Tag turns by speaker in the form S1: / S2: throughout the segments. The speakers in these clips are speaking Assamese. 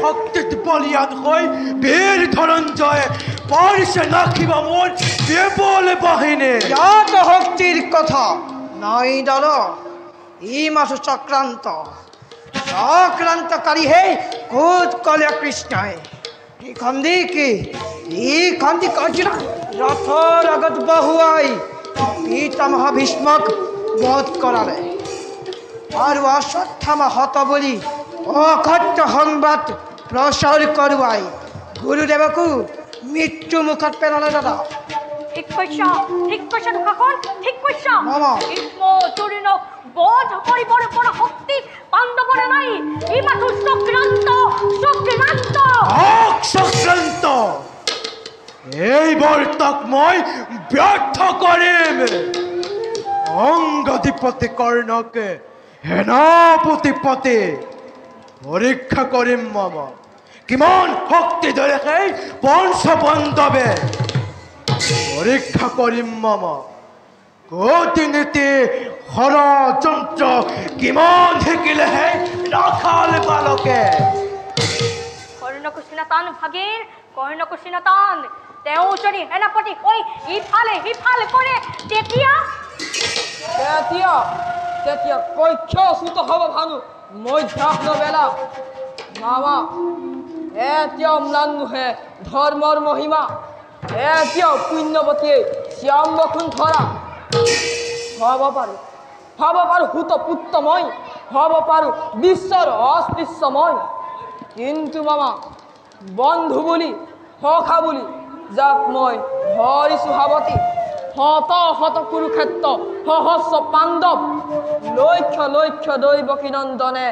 S1: ভক্তিত বলিয়ান হৈ বীর ধনঞ্জয় পারিছে নাখিবা মোর বিপুল বাহিনী।
S2: ইয়াত শক্তির কথা নাই দাদা, ই মাথো চক্রান্তকারী হে খুদ কলে কৃষ্ণায় ই খন্দি কাজিরা রথর আগত বহুয়াই পিতামহ ভীষ্মক বধ করালে আর অশ্বত্থামা হত বলি অখট্ট সংবাদ প্রসার করুয়াই গুরুদেবকু মৃত্যু মুখত পেলালে দাদা।
S3: ঠিক কৈছা দুখাখন, ঠিক কৈছা।
S2: মামা।
S3: ভীষ্ম অৰ্জুনক বধ কৰিবৰ পৰা শক্তি পাণ্ডৱৰ নাই। ই মাথো চক্ৰান্ত।
S1: চক্রান্ত এইবার তাক মই ব্যর্থ করিম। অঙ্গধিপতি কর্ণকে সেনাপতি পতি পরীক্ষা করিম মামা কিমান শক্তি ধরে সেই বংশ বান্ধবে পরীক্ষা করিম মামা। গতি নীতি ষড়যন্ত্র কিমান শিকিলেহে রাখাল বালকে।
S3: কৰ্ণকুশিনাতান ভাগিন, কৰ্ণকুশিনাতান তেওঁ যদি সেনাপতি হৈ ইফালে সিফালে কৰে তেতিয়া
S4: কৈক্ষসূত হ'ব ভানু মধ্যাহ্ন বেলা। মামা এতিয়াও ম্লান নুহে ধৰ্মৰ মহিমা, এতিয়াও পুণ্যৱতীয়ে শ্যাম বসুন্ধৰা। হ'ব পাৰো হুত পুত্ৰময়, হ'ব পাৰো বিশ্বৰ অস্পৃশ্যময়, কিন্তু মামা বন্ধু বুলি সখা বুলি যাক মই ধৰিছো সাৱতী, শত কুৰুক্ষেত্ৰ সহস্ৰ পাণ্ডৱ লক্ষ দৈৱকী নন্দনে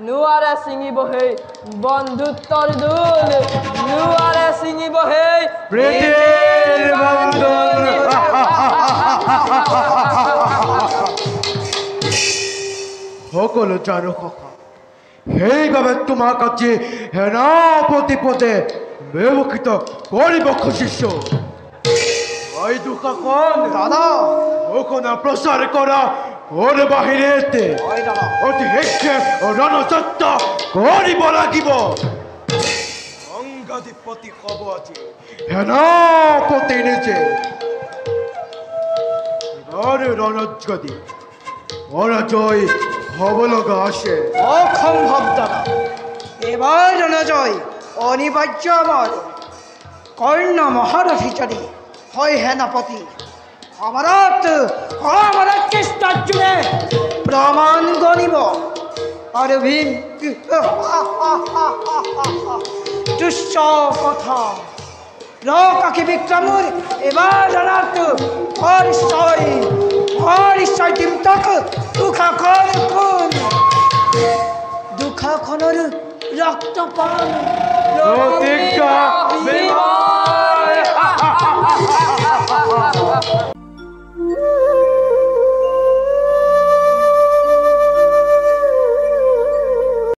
S4: নোৱাৰে ছিঙিব সেই বন্ধুত্বৰ দোল, নোৱাৰে ছিঙিব সেই
S1: প্ৰীতিৰ বন্ধন। সকলো জানো সখা, সেইবাবে তোমাক আজি সেনাপতি পদে ব্যৱহৃত কৰিব খুজিছো। ওই দুখাখন
S2: দাদা
S1: ওখানে প্রচার করা ওর বাহিনীতে অতি হেক্ষে রণযাত্রা করিব লাগিব। অঙ্গাধিপতি হব আছে সেনাপতি নিজে। এবার রণজ্যোতি ওরা জয় হব লগা আসে।
S2: অসম্ভব দাদা, এবার নজয় অনিবার্য আমার। কর্ণ মহারথী যদি হয় সেনাপতি আমার কৃষ্ণার্জুনে প্রমাণ গণিব। আর ভীম তুচ্ছ কথা রকি বিক্রমুর এবার জানাত হরিশ্বর দিমতক দুখাখন খুন, দুখাখনের রক্তপান
S1: প্রতিজ্ঞা
S4: বিমান।